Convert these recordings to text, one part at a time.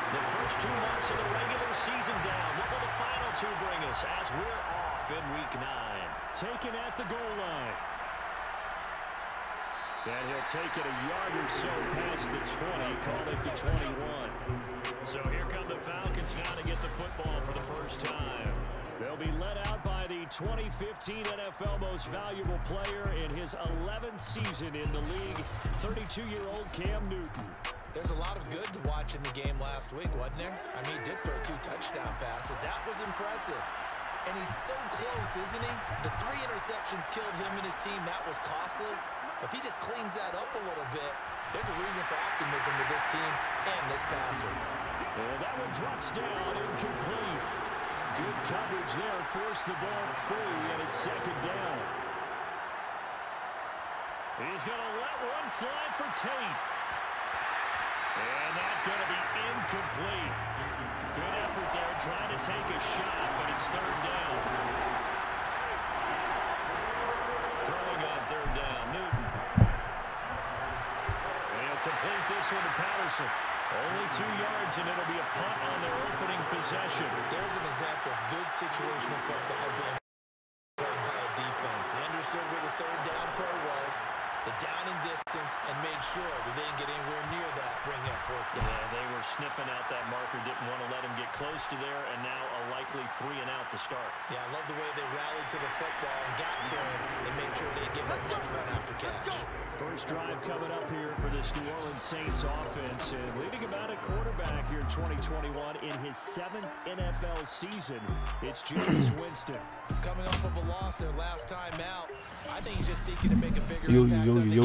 The first 2 months of the regular season down. What will the final 2 bring us as we're off in Week 9? Taken at the goal line. And he'll take it a yard or so past the 20, call it the 21. So here come the Falcons now to get the football for the first time. They'll be led out by the 2015 NFL Most Valuable Player in his 11th season in the league, 32-year-old Cam Newton. There's a lot of good to watch in the game last week, wasn't there? I mean, he did throw 2 touchdown passes. That was impressive. And he's so close, isn't he? The 3 interceptions killed him and his team. That was costly. If he just cleans that up a little bit, there's a reason for optimism with this team and this passer. And that one drops down, incomplete. Good coverage there, forced the ball free, and it's 2nd down. He's going to let one fly for Tate. And that's going to be incomplete. Good effort there, trying to take a shot, but it's 3rd down. Throwing on 3rd down, Newton. And he'll complete this one to Patterson. Only 2 yards, and it'll be a punt on their opening possession. There's an example of good situational football being played by a defense. They understood where the 3rd down play was, the down and distance, and made sure that they didn't get anywhere near that, bring up 4th down. Yeah, they were sniffing out that marker, didn't want to let him get close to there, and now a likely 3 and out to start. Yeah, I love the way they rallied to the football and got to him and made sure they didn't give up much run after catch. First drive coming up here for this New Orleans Saints offense, and leading about a quarterback here in 2021 in his 7th NFL season. It's Jameis Winston. Coming off of a loss their last time out, I think he's just seeking to make a bigger impact on the game. I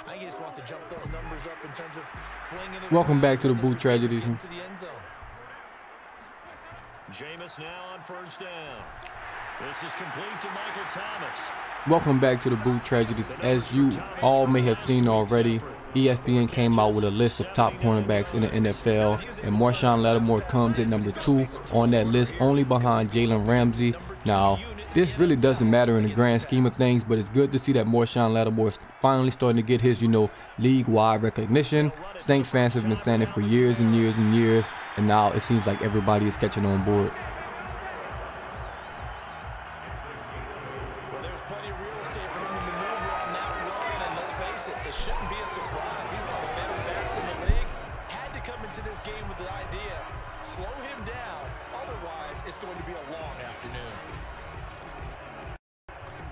think he just wants to jump those numbers up in terms of flinging it. Welcome back to the Boot Tragedies. Jameis now on 1st down. This is complete to Michael Thomas. Welcome back to the Boot Tragedies. As you all may have seen already, ESPN came out with a list of top cornerbacks in the NFL, and Marshawn Lattimore comes at number 2 on that list, only behind Jalen Ramsey. Now, this really doesn't matter in the grand scheme of things, but it's good to see that Marshawn Lattimore is finally starting to get his, league-wide recognition. Saints fans have been saying it for years and years and years, and now it seems like everybody is catching on board.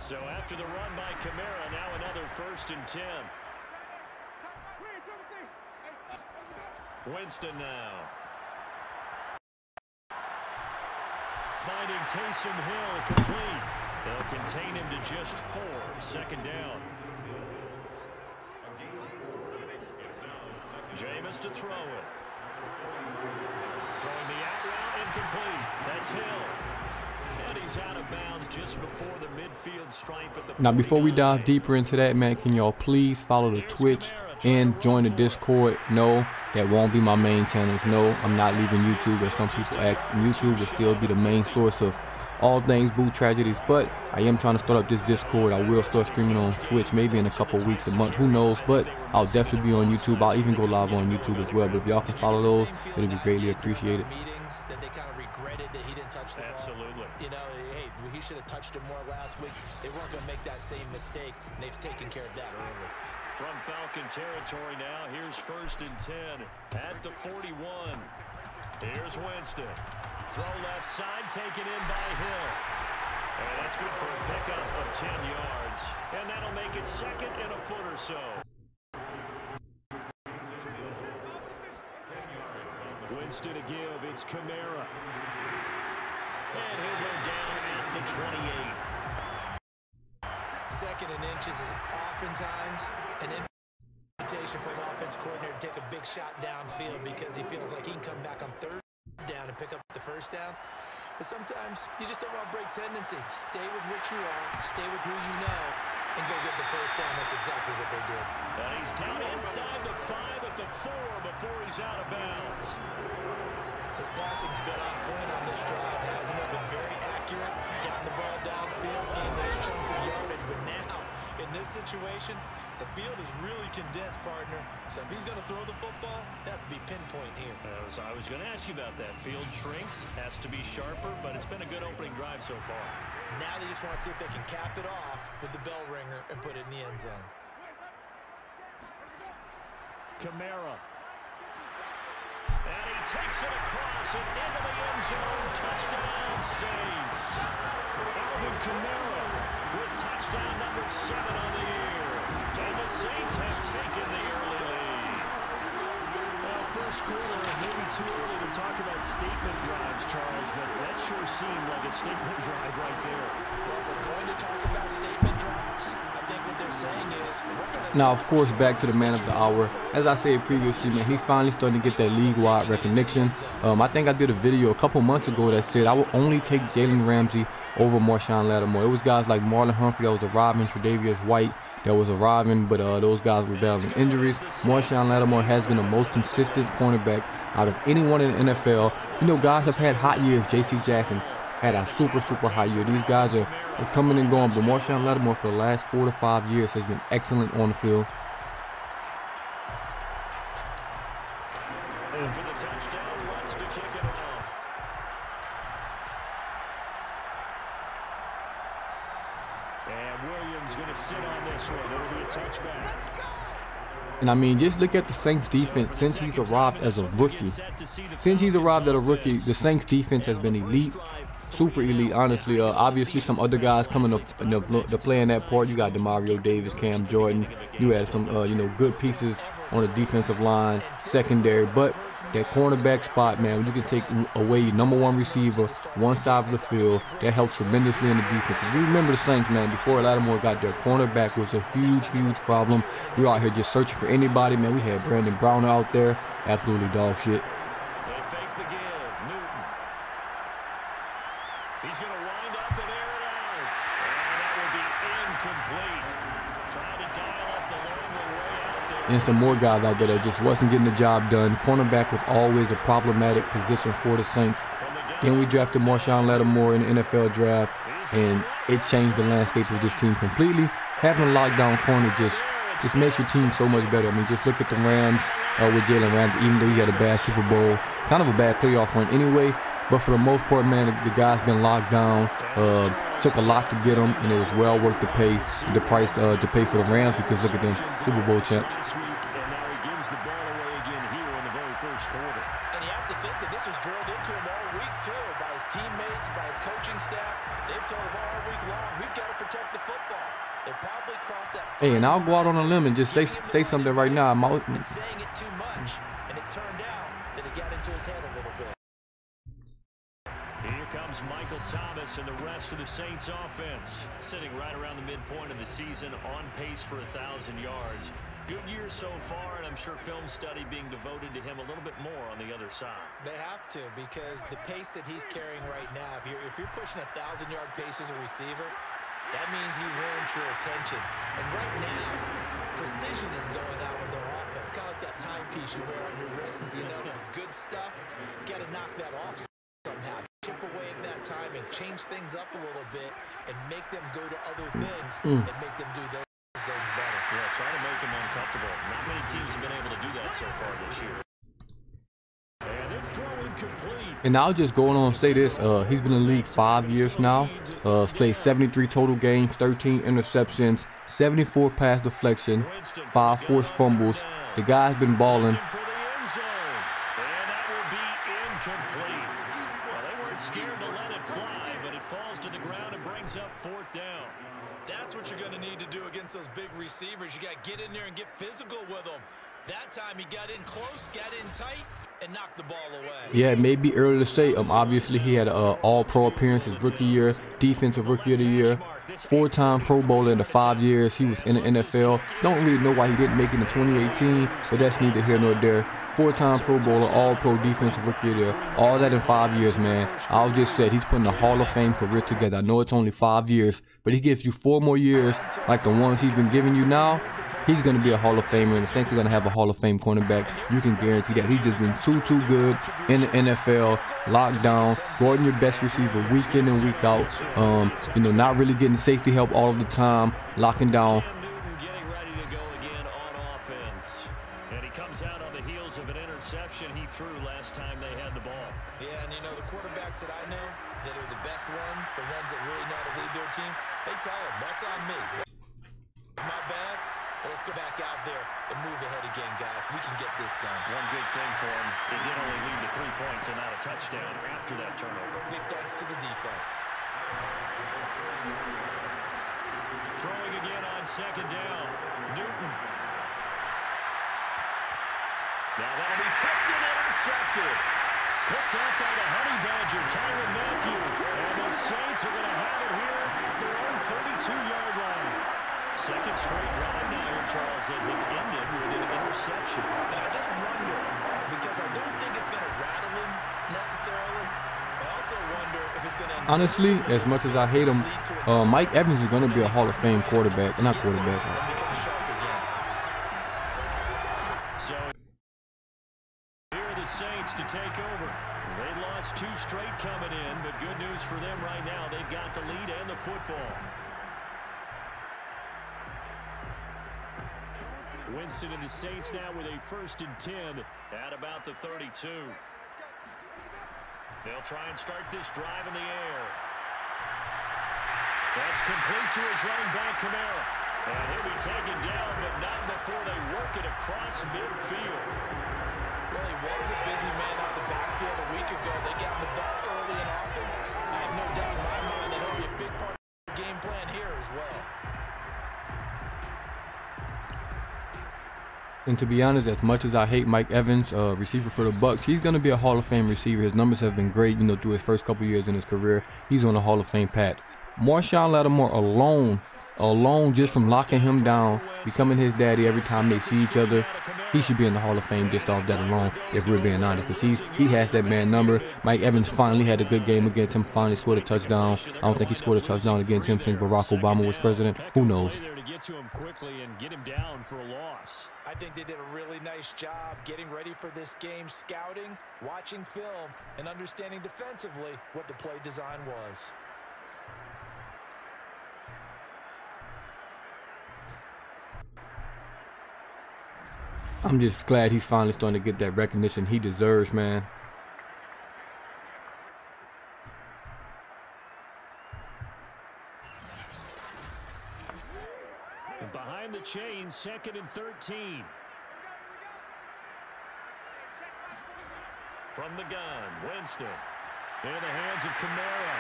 So after the run by Kamara, now another 1st and 10. Winston now. Finding Taysom Hill complete. They'll contain him to just 4, 2nd down. Jameis to throw it. Throwing the out route, incomplete. That's Hill. And he's out of bounds just before the midfield stripe at the 49. Now, before we dive deeper into that, man, can y'all please follow the Twitch and join the Discord? No, that won't be my main channels. No, I'm not leaving YouTube, as some people ask. YouTube will still be the main source of all things Boot Tragedies, but I am trying to start up this Discord. I will start streaming on Twitch maybe in a couple of weeks, a month, who knows, but I'll definitely be on YouTube. I'll even go live on YouTube as well, but if y'all can follow those, it'll be greatly appreciated. That they kind of regretted that he didn't touch the ball. Absolutely. Hey, he should have touched it more last week. They weren't going to make that same mistake, and they've taken care of that early. From Falcon territory now, here's 1st and 10 at the 41. Here's Winston. Throw left side, taken in by Hill. And that's good for a pickup of 10 yards. And that'll make it 2nd and a foot or so. Winston to give, it's Kamara. And he'll go down at the 28. 2nd and inches is oftentimes an invitation for an offense coordinator to take a big shot downfield because he feels like he can come back on 3rd down and pick up the 1st down. But sometimes you just don't want to break tendency. Stay with what you are, stay with who you know, and go get the 1st down. That's exactly what they did. And he's down inside the 5 at the 4 before he's out of bounds. His passing's been on point on this drive, hasn't it? Been very accurate, getting the ball downfield, getting those chunks of yardage, but now In this situation, the field is really condensed, partner. So if he's going to throw the football, that has to be pinpoint here. I was going to ask you about that. Field shrinks, has to be sharper, but it's been a good opening drive so far. Now they just want to see if they can cap it off with the bell ringer and put it in the end zone. Kamara. And he takes it across and into the end zone. Touchdown, Saints. Alvin Kamara with touchdown number 7 on the year. And the Saints have taken the early lead. Well, first quarter, maybe too early to talk about statement drives, Charles, but that sure seemed like a statement drive right there. Well, if we're going to talk about statement drives, I think what they're saying is now, of course, back to the man of the hour. As I said previously, man, he's finally starting to get that league-wide recognition. I think I did a video a couple months ago that said I would only take Jalen Ramsey over Marshawn Lattimore. It was guys like Marlon Humphrey that was arriving, Tre'Davious White that was arriving, but those guys were battling injuries. Marshawn Lattimore has been the most consistent cornerback out of anyone in the NFL. You know, guys have had hot years. J.C. Jackson had a super high year. These guys are coming and going, but Marshawn Lattimore for the last 4 to 5 years has been excellent on the field. And for the touchdown, wants to kick it off. And Williams going to sit on this one. It'll be a touchback. And I mean, just look at the Saints defense since he's arrived as a rookie. Since he's arrived as a rookie, the Saints defense has been elite, super elite, honestly. Obviously, some other guys coming up to play in that part. You got Demario Davis, Cam Jordan. You had some, good pieces on the defensive line, secondary. But that cornerback spot, man, when you can take away your #1 receiver, one side of the field, that helps tremendously in the defense. If you remember the Saints, man, before Lattimore got there, cornerback was a huge problem. We were out here just searching for anybody, man. We had Brandon Brown out there, absolutely dog shit. They fake the give. Newton. He's going to wind up and air it out. And that will be incomplete. Trying to dial up the long way out there. And some more guys out there that just wasn't getting the job done. Cornerback was always a problematic position for the Saints. Then we drafted Marshawn Lattimore in the NFL draft, and it changed the landscape of this team completely. Having a lockdown corner just makes your team so much better. I mean, just look at the Rams with Jalen Ramsey, even though he had a bad Super Bowl, kind of a bad playoff run anyway. But for the most part, man, the guy's been locked down. Took a lot to get him, and it was well worth the price to pay for the Rams, because look at them, Super Bowl champs. And now he gives the ball away again here in the very first quarter. And you have to think that this was drilled into him all week, too, by his teammates, by his coaching staff. They've told him all week long, we've got to protect the football. They probably cross that. Hey, and I'll go out on a limb and just say something right now. Saying it too much, and it turned out that it got into his head a little bit. Here comes Michael Thomas and the rest of the Saints offense, sitting right around the midpoint of the season, on pace for 1,000 yards. Good year so far, and I'm sure film study being devoted to him a little bit more on the other side. They have to, because the pace that he's carrying right now, if you're pushing 1,000-yard pace as a receiver, that means he warrants your attention. And right now, precision is going out with their offense, kind of like that timepiece you wear on your wrist. You know, the good stuff, you got to knock that off somehow. Chip away at that time and change things up a little bit and make them go to other things and make them do those things better. Yeah, try to make him uncomfortable. Not many teams have been able to do that so far this year. And this throw incomplete. And I'll just go on and say this, he's been in the league 5 years now. He's played 73 total games, 13 interceptions, 74 pass deflection, 5 forced fumbles. The guy's been balling. For the end zone. And that will be incomplete. Well, they weren't scared to let it fly, but it falls to the ground and brings up 4th down. That's what you're going to need to do against those big receivers. You got to get in there and get physical with them. That time he got in close, got in tight, and knocked the ball away. Yeah, it may be early to say. Obviously, he had an All-Pro appearance his rookie year, Defensive Rookie of the Year, 4-time Pro Bowler in the 5 years he was in the NFL. Don't really know why he didn't make it in 2018, but that's neither here nor there. 4-time Pro Bowler, All-Pro Defensive Rookie of the Year, all that in 5 years, man. I'll just say he's putting a Hall of Fame career together. I know it's only 5 years, but he gives you 4 more years like the ones he's been giving you now. He's going to be a Hall of Famer, and the Saints are going to have a Hall of Fame cornerback. You can guarantee that. He's just been too good in the NFL, locked down, guarding your best receiver week in and week out. Not really getting safety help all of the time, locking down comes out on the heels of an interception he threw last time they had the ball. Yeah, and you know, the quarterbacks that I know that are the best ones, the ones that really know how to lead their team, they tell them, that's on me. That's my bad, but let's go back out there and move ahead again, guys. We can get this done. One good thing for him, it did only lead to 3 points and not a touchdown after that turnover. Big thanks to the defense. Throwing again on second down. Newton. Now that'll be tipped and intercepted. Picked up by the Honey Badger, Tyrann Mathieu. And the Saints are going to have it here at their own 32-yard line. Second straight drive now here, Charles, that have ended with an interception. And I just wonder, because I don't think it's going to rattle him necessarily. I also wonder if it's going to... Honestly, as much as I hate him, Mike Evans is going to be a Hall of Fame quarterback. Not quarterback. So here are the Saints to take over. They lost 2 straight coming in, but good news for them right now. They've got the lead and the football. Winston and the Saints now with a 1st and 10 at about the 32. They'll try and start this drive in the air. That's complete to his running back, Kamara. And he'll be taken down, but not before they work it across midfield. Well, he was a busy man out the backfield a week ago. They got the ball early and often. I have no doubt in my mind that he'll be a big part of the game plan here as well. And to be honest, as much as I hate Mike Evans, receiver for the Bucs, he's going to be a Hall of Fame receiver. His numbers have been great, you know, through his first couple years in his career. He's on the Hall of Fame path. Marshawn Lattimore alone just from locking him down, becoming his daddy every time they see each other, he should be in the Hall of Fame just off that alone, if we're being honest, because he has that man number. Mike Evans finally had a good game against him, finally scored a touchdown. I don't think he scored a touchdown against him since Barack Obama was president. Who knows? To him quickly and get him down for a loss. I think they did a really nice job getting ready for this game, scouting, watching film, and understanding defensively what the play design was. I'm just glad he's finally starting to get that recognition he deserves, man. Behind the chains, 2nd and 13. From the gun, Winston. In the hands of Kamara.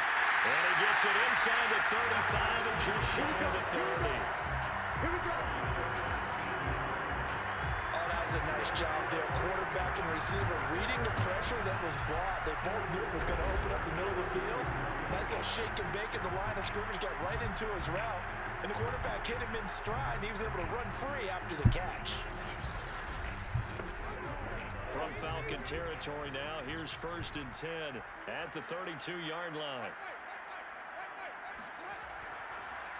And he gets it inside the 35 and just shy of the 30. Here we go. Oh, that was a nice job there. Quarterback and receiver reading the pressure that was brought. They both knew it was going to open up the middle of the field. Nice little shake and bake in the line of scrimmage, got right into his route. And the quarterback hit him in stride, and he was able to run free after the catch. From Falcon territory now, here's 1st and 10 at the 32-yard line.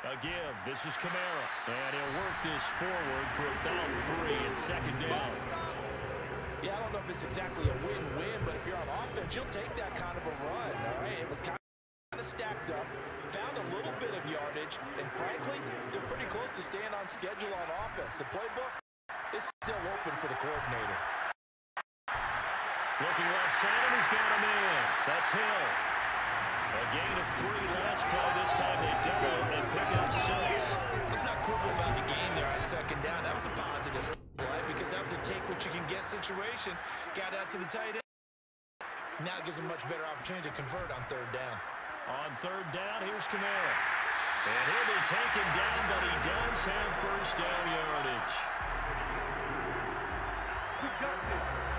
A give. This is Kamara. And he'll work this forward for about 3 and 2nd down. Yeah, I don't know if it's exactly a win-win, but if you're on offense, you'll take that kind of a run, all right? It was kind of stacked up, found a little bit of yardage, and frankly, they're pretty close to staying on schedule on offense. The playbook is still open for the coordinator. Looking left side, and he's got him in. That's Hill. A gain of 3 last play. This time they double and pick up 6. Let's not quibble about the game there on 2nd down. That was a positive play because that was a take-what-you-can-get situation. Got out to the tight end. Now it gives them much better opportunity to convert on 3rd down. On 3rd down, here's Kamara. And he'll be taken down, but he does have 1st down yardage. We got this.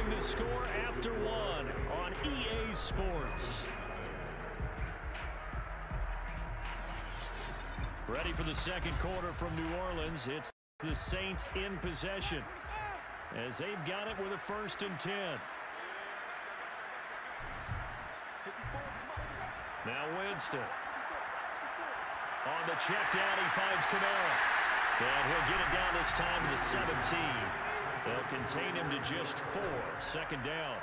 The score after 1 on EA Sports. Ready for the 2nd quarter from New Orleans. It's the Saints in possession. as they've got it with a 1st and 10. Now Winston. On the check down, he finds Kamara. And he'll get it down this time to the 17. They'll contain him to just 4. 2nd down.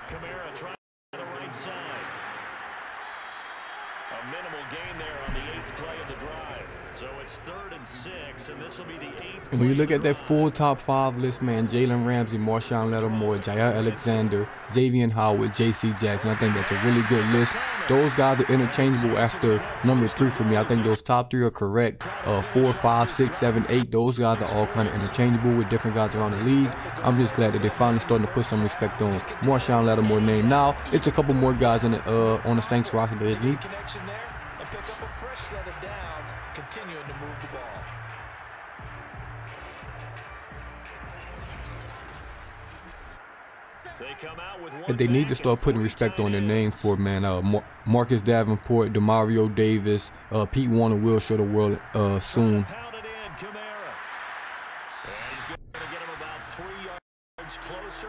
Kamara trying to the right side. A minimal gain there on the 8th play of the drive. So it's 3rd and 6, and this will be the 8th. And when you look at that full top 5 list, man, Jalen Ramsey, Marshawn Lattimore, Jair Alexander, Xavier Howard, J.C. Jackson, I think that's a really good list. Those guys are interchangeable after number 3 for me. I think those top 3 are correct. 4, 5, 6, 7, 8, those guys are all kind of interchangeable with different guys around the league. I'm just glad that they're finally starting to put some respect on Marshawn Lattimore's name. Now, it's a couple more guys in the, on the Saints roster that need. And pick up a fresh set of downs, continuing to move the ball. And they need to start putting respect on their names for, man. Marcus Davenport, Demario Davis, Pete Warner will show the world soon.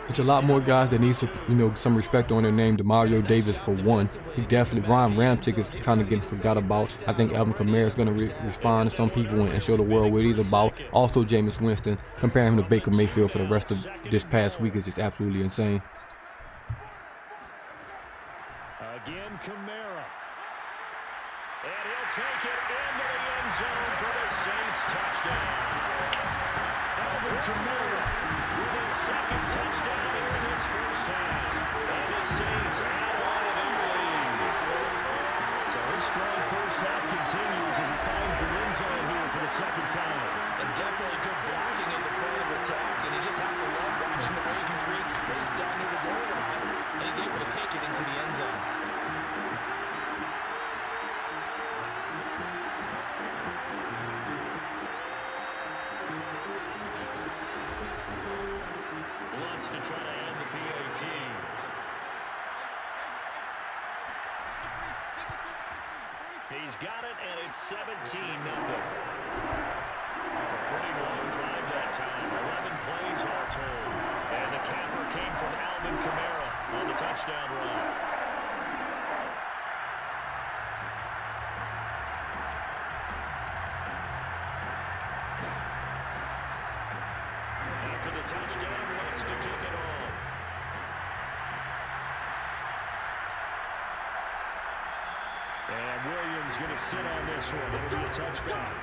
It's a lot more guys that need to, you know, some respect on their name. Demario Davis for one. He definitely, Ryan Ramchick is kind of getting forgot about. I think Alvin Kamara is going to respond to some people and show the world what he's about. Also, Jameis Winston. Comparing him to Baker Mayfield for the rest of this past week is just absolutely insane. Again, Kamara. And he'll take it into the end zone for the Saints touchdown. Alvin Kamara with his 2nd touchdown here in this 1st half. And the Saints add on to their lead. So his strong 1st half continues as he finds the end zone here for the 2nd time. And definitely good blocking at the point of attack. And you just have to love watching the way he can create space down near the goal line. And he's able to take it into the end zone. To try to end the PAT. He's got it, and it's 17-0. A pretty long drive that time. 11 plays all told. And the capper came from Alvin Kamara on the touchdown run. After the touchdown, wants to kick it off. And Williams going to sit on this one. It'll be a touchback.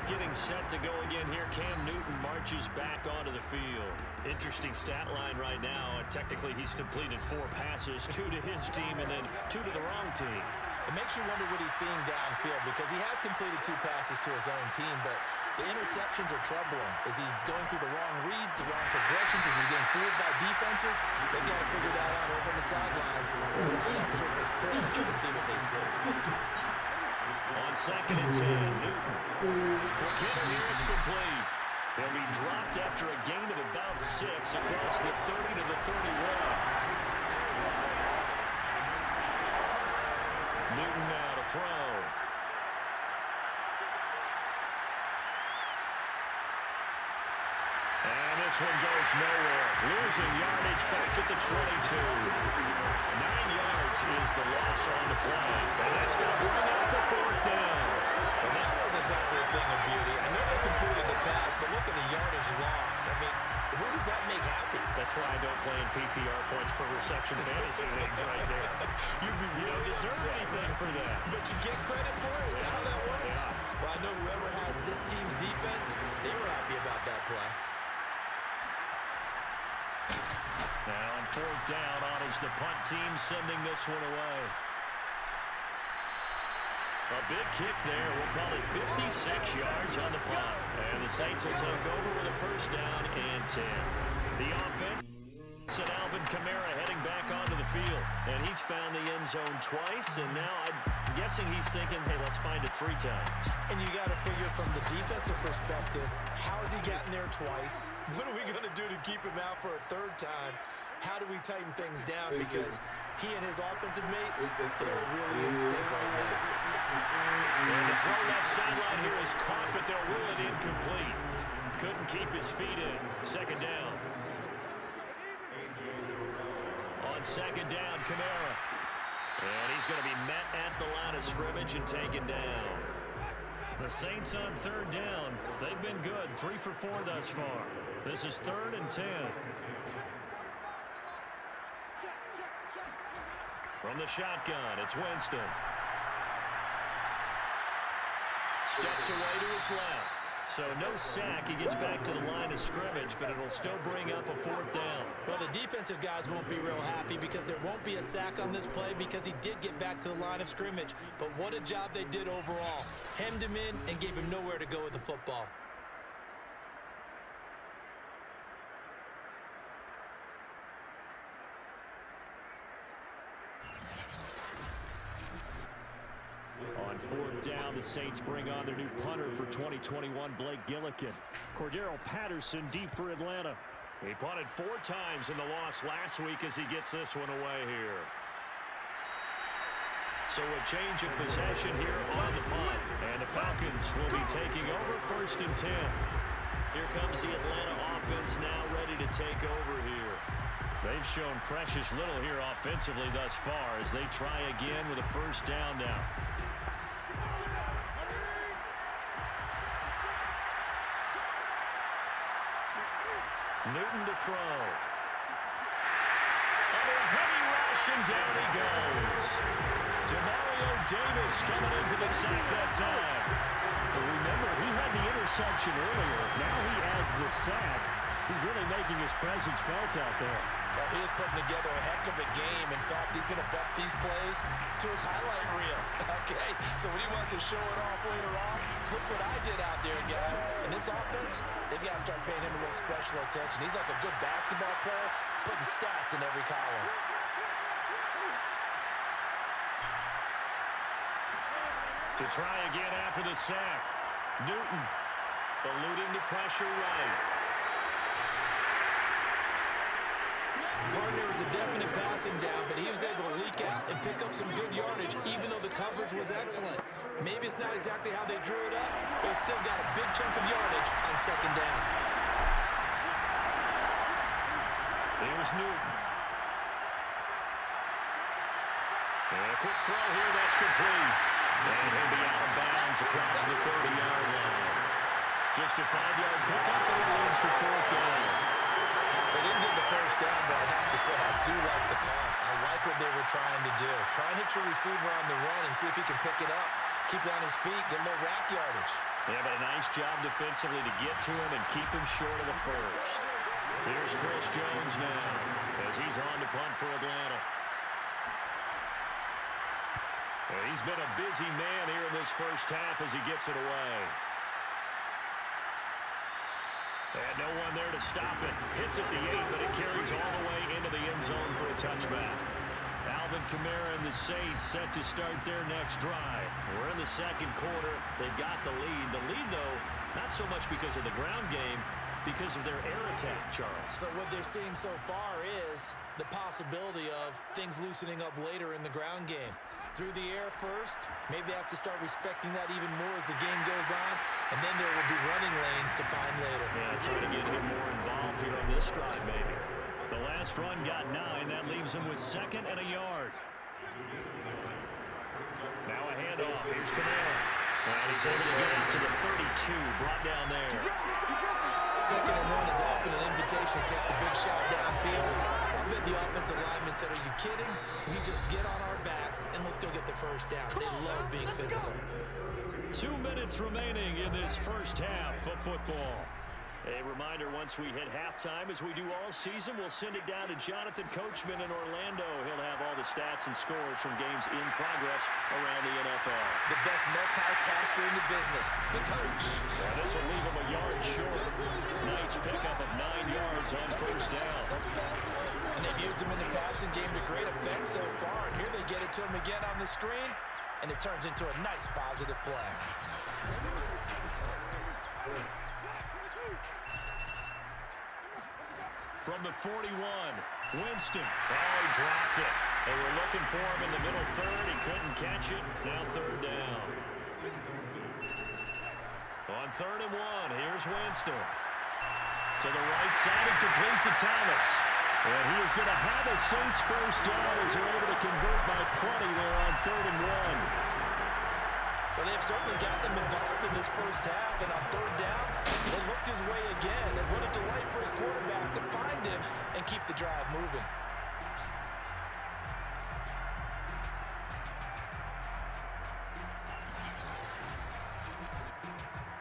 Getting set to go again here. Cam Newton marches back onto the field. Interesting stat line right now. Technically, he's completed 4 passes, 2 to his team and then 2 to the wrong team. It makes you wonder what he's seeing downfield because he has completed 2 passes to his own team, but the interceptions are troubling. Is he going through the wrong reads, the wrong progressions? Is he getting fooled by defenses? They've got to figure that out over the sidelines or on surface pro to see what they say. On 2nd and 10, Newton. Quick hit here, it's complete. He'll be dropped after a gain of about 6 across the 30 to the 31. Newton now to throw. And this one goes nowhere. Losing yardage back at the 22. 9 yards is the loss on the play. And that's going to bring out the 4th down. And that wasn't exactly a thing of beauty. I know they completed the pass, but look at the yardage lost. I mean, who does that make happy? That's why I don't play in PPR points per reception fantasy leagues right there. You don't deserve anything for that. But you get credit for it? Is that how that works? Yeah. Well, I know whoever has this team's defense, they were happy about that play. Now on 4th down, on is the punt team sending this one away. A big kick there. We'll call it 56 yards on the punt. And the Saints will take over with a 1st down and 10. The offense and Alvin Kamara heading back onto the field. And he's found the end zone twice. And now I'm guessing he's thinking, hey, let's find it 3 times. And you got to figure from the defensive perspective, how has he gotten there twice? What are we going to do to keep him out for a 3rd time? how do we tighten things down? Because he and his offensive mates, they're really in sync right now. And the throw left sideline here is caught, but they'll rule it incomplete. Couldn't keep his feet in. Second down. On second down, Kamara. And he's going to be met at the line of scrimmage and taken down. The Saints on third down. They've been good. 3 for 4 thus far. This is 3rd and 10. From the shotgun, it's Winston. Steps away to his left. So no sack. He gets back to the line of scrimmage, but it'll still bring up a 4th down. Well, the defensive guys won't be real happy because there won't be a sack on this play because he did get back to the line of scrimmage. But what a job they did overall. Hemmed him in and gave him nowhere to go with the football. On 4th down, the Saints bring on their new punter for 2021, Blake Gillikin. Cordero Patterson deep for Atlanta. He punted 4 times in the loss last week as he gets this one away here. So a change of possession here on the punt. And the Falcons will be taking over 1st and 10. Here comes the Atlanta offense now ready to take over here. They've shown precious little here offensively thus far as they try again with a 1st down now. Newton to throw. Under a heavy rush, and down he goes. Demario Davis coming in for the sack that time. But remember, he had the interception earlier. Now he adds the sack. He's really making his presence felt out there. Well, he is putting together a heck of a game. In fact, he's going to bump these plays to his highlight reel. Okay, so when he wants to show it off later on, look what I did out there, guys. And this offense, they've got to start paying him a little special attention. He's like a good basketball player, putting stats in every column. To try again after the sack. Newton eluding the pressure right. Partner was a definite passing down, but he was able to leak out and pick up some good yardage, even though the coverage was excellent. Maybe it's not exactly how they drew it up, but it's still got a big chunk of yardage on second down. There's Newton. And a quick throw here, that's complete. And he'll be out of bounds across the 30-yard line. Just a 5-yard pickup, and it leads to 4th down. They didn't get the 1st down, but I have to say I do like the call. I like what they were trying to do. Try and hit your receiver on the run and see if he can pick it up, keep it on his feet, get a little rack yardage. Yeah, but a nice job defensively to get to him and keep him short of the 1st. Here's Chris Jones now as he's on to punt for Atlanta. And he's been a busy man here in this 1st half as he gets it away. And no one there to stop it. Hits at the 8, but it carries all the way into the end zone for a touchback. Alvin Kamara and the Saints set to start their next drive. We're in the 2nd quarter. They've got the lead. The lead, though, not so much because of the ground game, because of their air attack, Charles. So what they're seeing so far is the possibility of things loosening up later in the ground game. Through the air first, maybe they have to start respecting that even more as the game goes on, and then there will be running lanes to find later. Yeah, trying to get him more involved here on this drive, maybe. The last run got 9. That leaves him with 2nd and a yard. Now a handoff. Here's Kamara. And he's able to get out to the 32, brought down there. 2nd and 1 is often an invitation to take the big shot downfield. I bet the offensive lineman said, are you kidding? We just get on our backs and let's go get the 1st down. They love being physical. 2 minutes remaining in this 1st half of football. A reminder, once we hit halftime, as we do all season, we'll send it down to Jonathan Coachman in Orlando. He'll have all the stats and scores from games in progress around the NFL. The best multitasker in the business, the coach. Well, this will leave him a yard short. Nice pickup of 9 yards on 1st down. And they've used him in the passing game to great effect so far. And here they get it to him again on the screen, and it turns into a nice positive play. from the 41. Winston. Oh, he dropped it. They were looking for him in the middle third. He couldn't catch it. Now third down. On 3rd and 1, here's Winston. To the right side and complete to Thomas. And he is going to have a Saints first down as they're able to convert by plenty there on 3rd and 1. Well, they've certainly gotten him involved in this first half, and on 3rd down, they looked his way again. And what a delight for his quarterback to find him and keep the drive moving.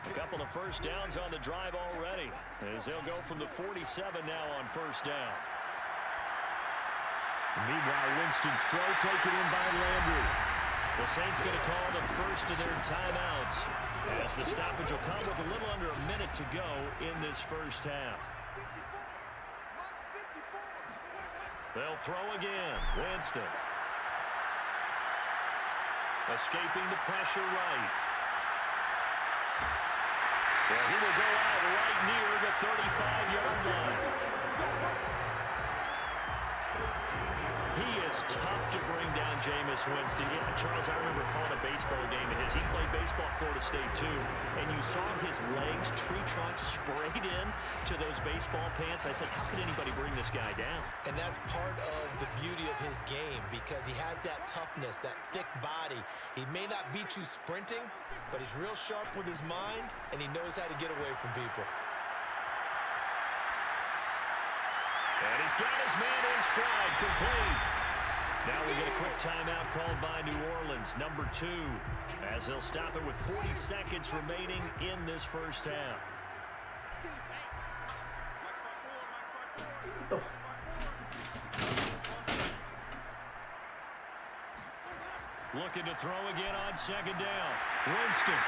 A couple of first downs on the drive already, as they'll go from the 47 now on first down. Meanwhile, Winston's throw taken in by Landry. The Saints going to call the first of their timeouts, as the stoppage will come with a little under a minute to go in this first half. They'll throw again. Winston. Escaping the pressure right. Well, he will go out right near the 35-yard line. He is tough to bring down, Jameis Winston. Yeah, Charles, I remember calling a baseball game of his. He played baseball at Florida State, too. And you saw his legs, tree trunks sprayed in to those baseball pants. I said, how could anybody bring this guy down? And that's part of the beauty of his game, because he has that toughness, that thick body. He may not beat you sprinting, but he's real sharp with his mind, and he knows how to get away from people. And he's got his man in stride, complete. Now we get a quick timeout called by New Orleans, number 2, as they'll stop it with 40 seconds remaining in this first half. Looking to throw again on 2nd down. Winston.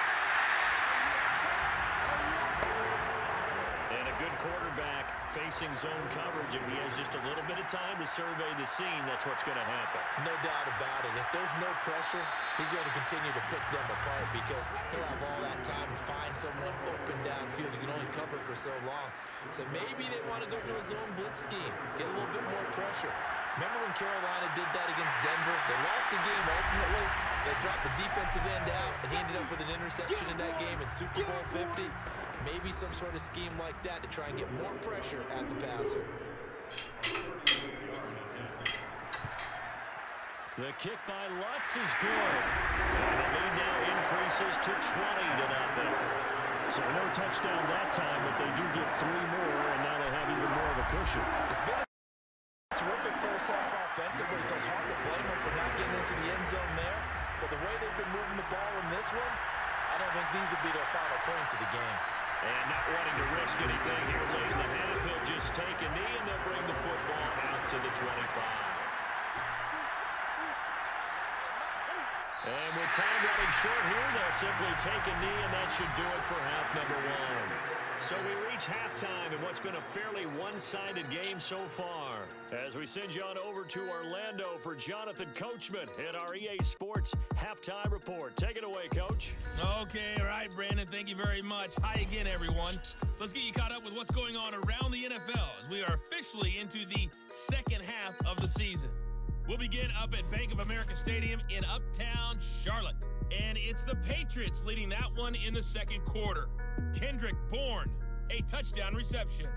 And a good quarterback facing zone coverage. If he has just a little bit of time to survey the scene, that's what's going to happen. No doubt about it. If there's no pressure, he's going to continue to pick them apart, because he'll have all that time to find someone open downfield. He can only cover for so long. So maybe they want to go to a zone blitz scheme, get a little bit more pressure. Remember when Carolina did that against Denver? They lost the game ultimately. They dropped the defensive end out, and he ended up with an interception in that game in Super Bowl 50. Maybe some sort of scheme like that to try and get more pressure at the passer. The kick by Lutz is good. And the lead now increases to 20-0. So no touchdown that time, but they do get 3 more, and now they have even more of a cushion. It's been a terrific first half offensively, so it's hard to blame them for not getting into the end zone there. But the way they've been moving the ball in this one, I don't think these will be their final points of the game. And not wanting to risk anything here late in the half, he'll just take a knee, and they'll bring the football out to the 25. And with time running short here, they'll simply take a knee, and that should do it for half number 1. So we reach halftime in what's been a fairly one-sided game so far, as we send you on over to Orlando for Jonathan Coachman at our EA Sports Halftime Report. Take it away, Coach. Okay, all right, Brandon, thank you very much. Hi again, everyone. Let's get you caught up with what's going on around the NFL as we are officially into the second half of the season. We'll begin up at Bank of America Stadium in Uptown Charlotte. And it's the Patriots leading that one in the second quarter. Kendrick Bourne, a touchdown reception.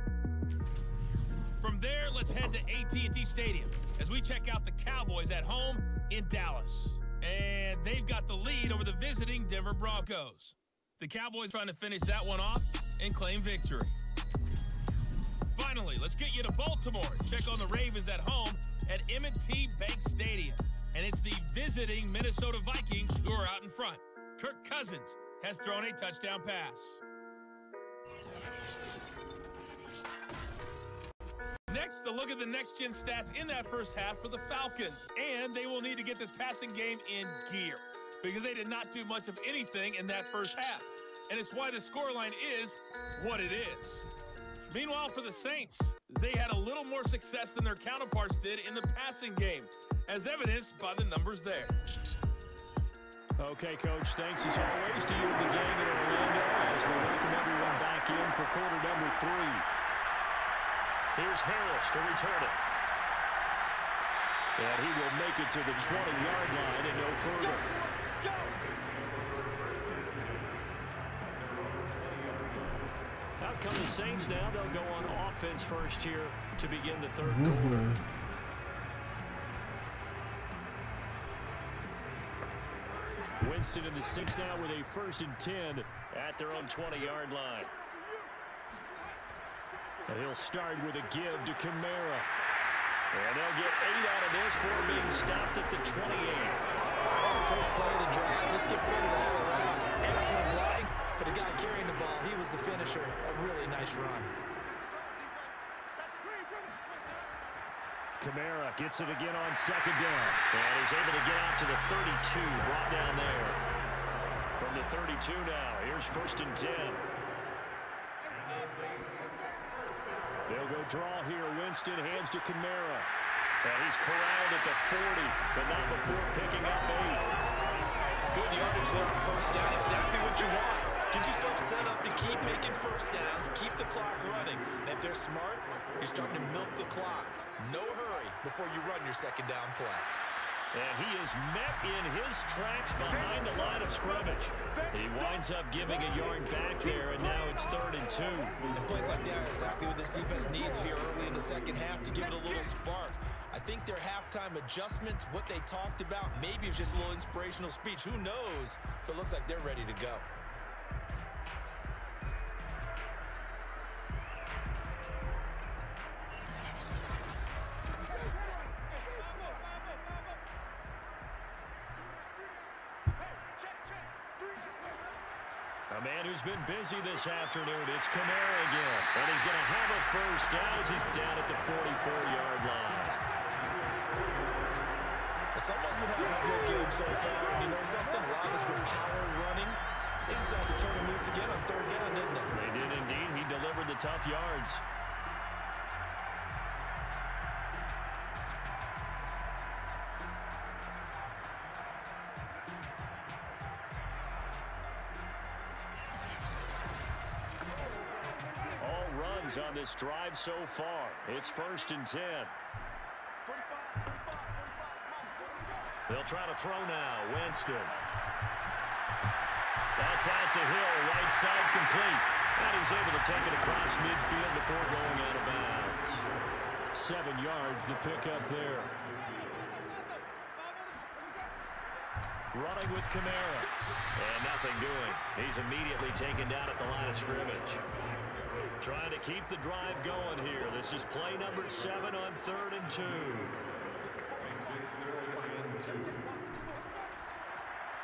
From there, let's head to AT&T Stadium as we check out the Cowboys at home in Dallas. And they've got the lead over the visiting Denver Broncos. The Cowboys trying to finish that one off and claim victory. Finally, let's get you to Baltimore. Check on the Ravens at home at M&T Bank Stadium. And it's the visiting Minnesota Vikings who are out in front. Kirk Cousins has thrown a touchdown pass. Next, a look at the next-gen stats in that first half for the Falcons. And they will need to get this passing game in gear, because they did not do much of anything in that first half. And it's why the scoreline is what it is. Meanwhile, for the Saints, they had a little more success than their counterparts did in the passing game, as evidenced by the numbers there. Okay, Coach, thanks as always to you and the gang in Orlando as we welcome everyone back in for quarter number 3. Here Here's Harris to return it. And he will make it to the 20-yard line and no further. Out come the Saints now. They'll go on offense first here to begin the third quarter. Winston in the 6 now with a 1st and 10 at their own 20-yard line. And he'll start with a give to Kamara. And they'll get 8 out of this for being stopped at the 28. First play of the drive. Let's give credit all around. Excellent blocking, but the guy carrying the ball, he was the finisher. A really nice run. Kamara gets it again on 2nd down. And he's able to get out to the 32. Brought down there. From the 32 now. Here's 1st and 10. They'll go draw here. Winston hands to Kamara. And he's corralled at the 40, but not before picking up 8. Good yardage there on 1st down. Exactly what you want. Get yourself set up to keep making 1st downs. Keep the clock running. And if they're smart, you're starting to milk the clock. No hurry before you run your 2nd down play. And he is met in his tracks behind the line of scrimmage. He winds up giving a yard back there, and now it's 3rd and 2. And plays like that are exactly what this defense needs here early in the 2nd half to give it a little spark. I think their halftime adjustments, what they talked about, maybe it was just a little inspirational speech. Who knows? But it looks like they're ready to go. A man who's been busy this afternoon. It's Kamara again. And he's going to have a 1st down as he's down at the 44-yard line. Someone's been having a good game so far. And you know something? A lot has been power running. They decided to turn him loose again on 3rd down, didn't they? They did indeed. He delivered the tough yards. On this drive so far. It's 1st and 10. They'll try to throw now. Winston. That's out to Hill. Right side complete. And he's able to take it across midfield before going out of bounds. 7 yards the pickup there. Running with Kamara. And nothing doing. He's immediately taken down at the line of scrimmage. Trying to keep the drive going here. This is play number 7 on 3rd and 2.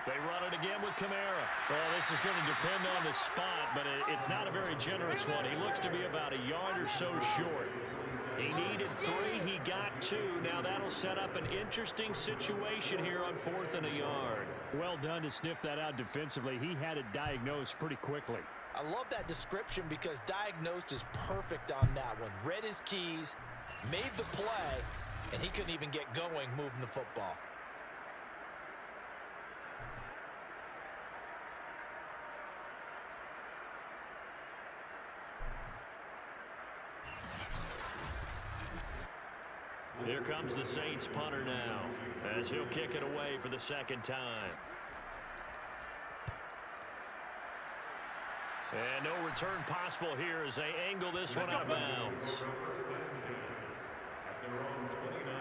They run it again with Kamara. Well, this is going to depend on the spot, but it's not a very generous one. He looks to be about a yard or so short. He needed 3. He got 2. Now that'll set up an interesting situation here on 4th and a yard. Well done to sniff that out defensively. He had it diagnosed pretty quickly. I love that description because diagnosed is perfect on that one. Read his keys, made the play, and he couldn't even get going moving the football. Here comes the Saints punter now as he'll kick it away for the 2nd time. And no return possible here as they angle this one out of bounds.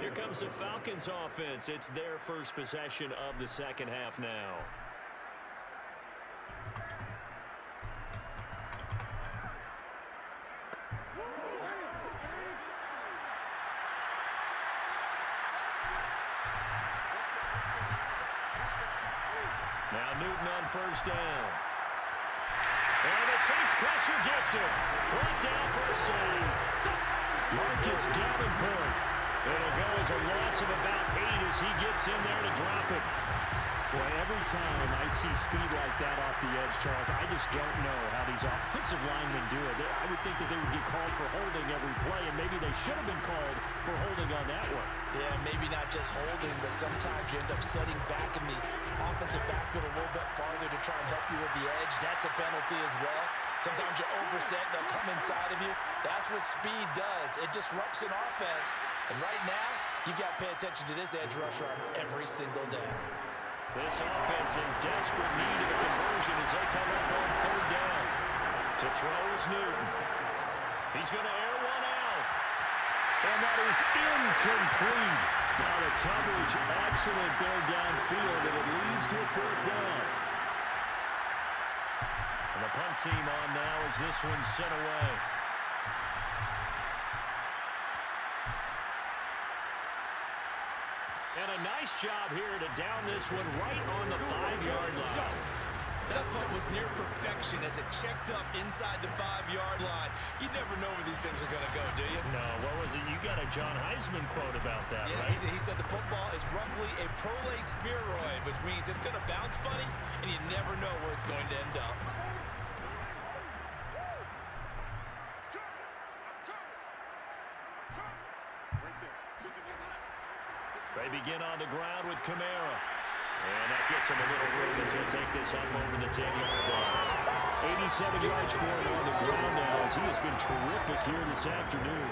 Here comes the Falcons offense. It's their first possession of the 2nd half now. Now Newton on 1st down. And the Saints pressure gets him. Brought down for a save. Marcus Davenport. It'll go as a loss of about 8 as he gets in there to drop it. Boy, every time I see speed like that off the edge, Charles, I just don't know how these offensive linemen do it. I would think that they would get called for holding every play, and maybe they should have been called for holding on that one. Yeah, maybe not just holding, but sometimes you end up setting back in the offensive backfield a little bit farther to try and help you with the edge. That's a penalty as well. Sometimes you overset, they'll come inside of you. That's what speed does. It disrupts an offense. And right now, you've got to pay attention to this edge rusher on every single down. This offense in desperate need of a conversion as they come up on third down. To throw is Newton. He's going to air one out. And that is incomplete. Now the coverage excellent there downfield, and it leads to a fourth down. And the punt team on now as this one's sent away. And a nice job here to down this one right on the 5-yard line. That punt was near perfection as it checked up inside the 5-yard line. You never know where these things are going to go, do you? No, what was it? You got a John Heisman quote about that, yeah, right? He said the football is roughly a prolate spheroid, which means it's going to bounce funny, and you never know where it's going to end up. They begin on the ground with Kamara. And that gets him a little room as he'll take this up over the 10-yard line. 87 yards for him on the ground now as he has been terrific here this afternoon.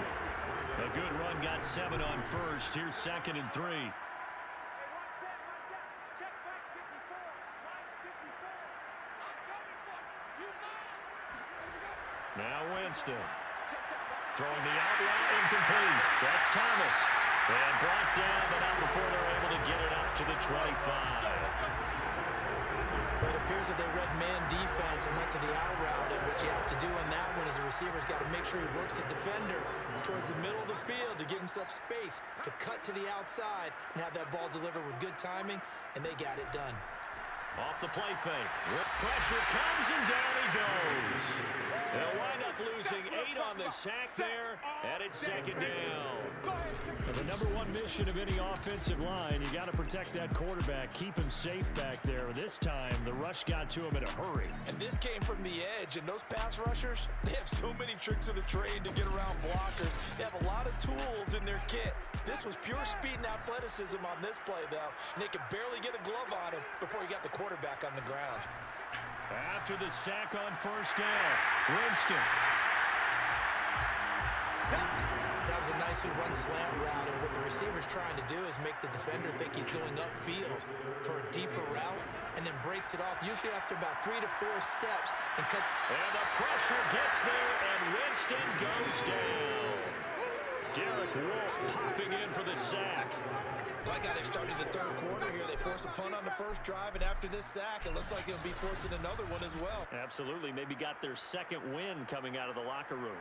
A good run, got 7 on first. Here's 2nd and 3. Now Winston. Throwing the out route incomplete. That's Thomas. And brought down, but not before they're able to get it up to the 25. But it appears that they read man defense and went to the out route, and what you have to do on that one is the receiver's got to make sure he works the defender towards the middle of the field to give himself space to cut to the outside and have that ball delivered with good timing, and they got it done. Off the play fake. Pressure comes, and down he goes. They'll wind up losing 8 on the sack there, and it's 2nd down. And the #1 mission of any offensive line, you got to protect that quarterback, keep him safe back there. This time, the rush got to him in a hurry. And this came from the edge, and those pass rushers, they have so many tricks of the trade to get around blockers. They have a lot of tools in their kit. This was pure speed and athleticism on this play, though, and they could barely get a glove on him before he got the quarterback on the ground. After the sack on first down, Winston. That was a nicely run slant route, and what the receiver's trying to do is make the defender think he's going upfield for a deeper route, and then breaks it off, usually after about 3 to 4 steps, and cuts. And the pressure gets there, and Winston goes down. Derek Wolfe popping in for the sack. Like how they started the third quarter here. They force a punt on the first drive, and after this sack, it looks like they'll be forcing another one as well. Absolutely. Maybe got their 2nd win coming out of the locker room.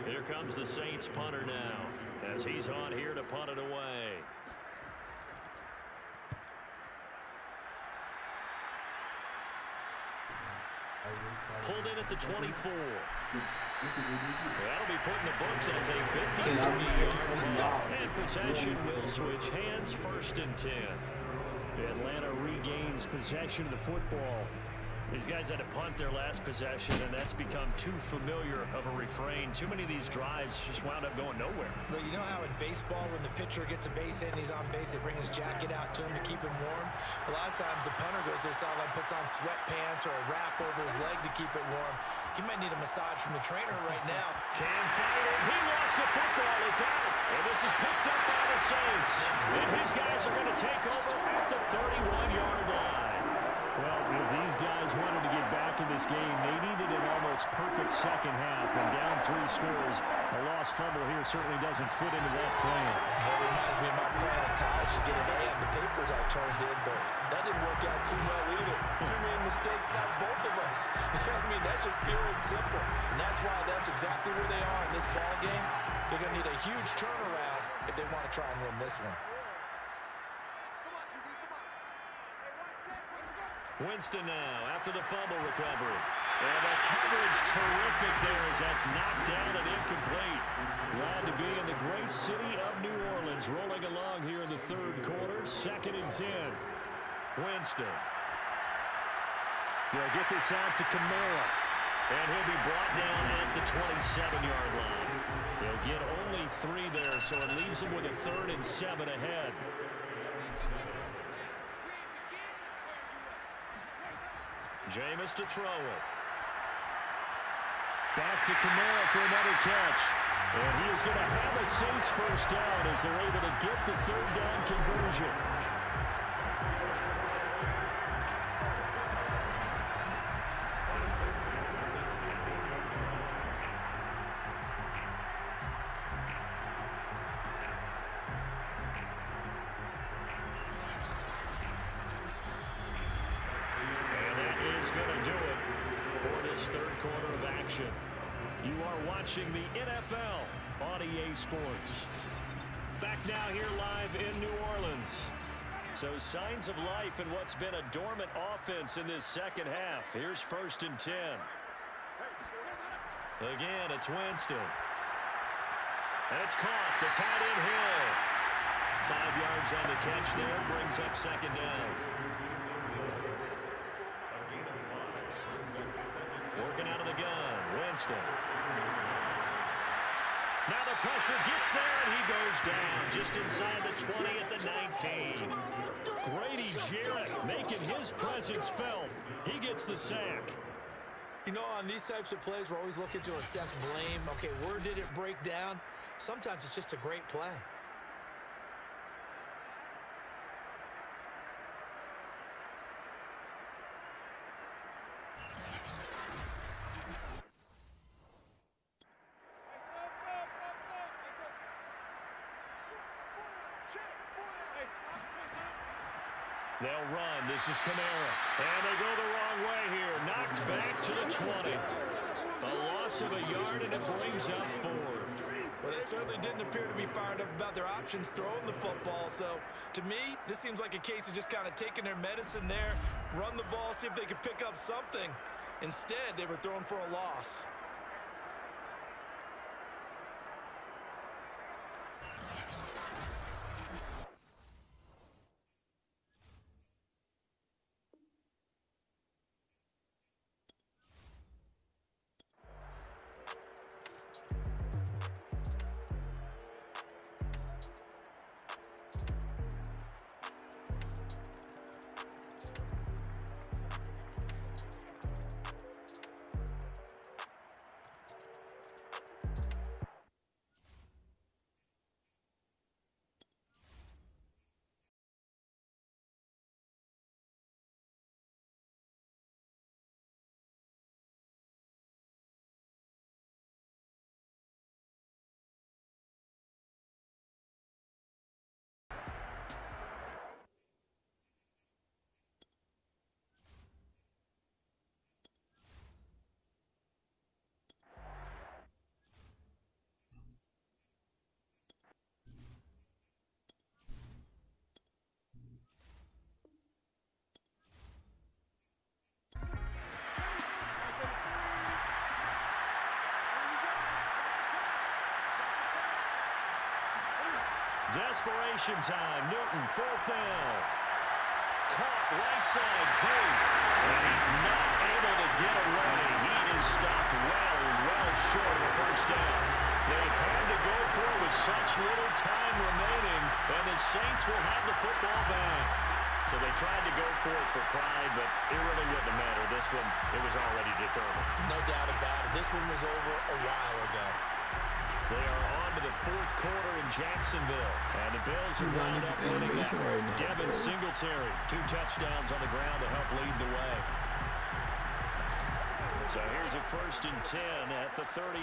Here comes the Saints punter now, as he's on here to punt it away. Pulled in at the 24. That'll be put in the books as a 53-yard punt. And possession will switch hands, 1st and 10. Atlanta regains possession of the football. These guys had to punt their last possession, and that's become too familiar of a refrain. Too many of these drives just wound up going nowhere. But you know how in baseball, when the pitcher gets a base hit and he's on base, they bring his jacket out to him to keep him warm? A lot of times the punter goes to the sideline, puts on sweatpants or a wrap over his leg to keep it warm. He might need a massage from the trainer right now. Can fire it. He lost the football. It's out. And this is picked up by the Saints. And his guys are going to take over at the 31-yard line. Well, if these guys wanted to get back in this game, they needed an almost perfect second half. And down 3 scores, a lost fumble here certainly doesn't fit into that plan. Well, it reminds me of my plan in college to get an A on the papers I turned in, but that didn't work out too well either. Too many mistakes by both of us. I mean, that's just pure and simple. And that's why that's exactly where they are in this ball game. They're going to need a huge turnaround if they want to try and win this one. Winston now after the fumble recovery. And the coverage terrific there as that's knocked down and incomplete. Glad to be in the great city of New Orleans, rolling along here in the 3rd quarter. 2nd and 10. Winston. They'll get this out to Kamara. And he'll be brought down at the 27-yard line. They'll get only 23 there, so it leaves them with a 3rd and 7 ahead. Jameis to throw it. Back to Kamara for another catch. And he is going to have a Saints first down as they're able to get the 3rd down conversion. Going to do it for this 3rd quarter of action. You are watching the NFL on EA Sports. Back now here live in New Orleans. So signs of life in what's been a dormant offense in this second half. Here's 1st and 10. Again, it's Winston. And it's caught. The tight end Hill. 5 yards on the catch there. Brings up 2nd down. Working out of the gun, Winston. Now the pressure gets there, and he goes down just inside the 20 at the 19. Grady Jarrett making his presence felt. He gets the sack. You know, on these types of plays, we're always looking to assess blame. Okay, where did it break down? Sometimes it's just a great play. They'll run. This is Kamara. And they go the wrong way here. Knocked back to the 20. A loss of a yard, and it brings up 4. Well, they certainly didn't appear to be fired up about their options throwing the football. So, to me, this seems like a case of just kind of taking their medicine there, run the ball, see if they could pick up something. Instead, they were throwing for a loss. Desperation time. Newton, 4th down. Caught right side, Tate. And he's not able to get away. He is stopped well short of a first down. They had to go for it with such little time remaining, and the Saints will have the football back. So they tried to go for it for pride, but it really wouldn't have mattered. This one, it was already determined. No doubt about it. This one was over a while ago. They are on to the 4th quarter in Jacksonville. And the Bills are wound up winning that. Devin Singletary, 2 touchdowns on the ground to help lead the way. So here's a 1st and 10 at the 38.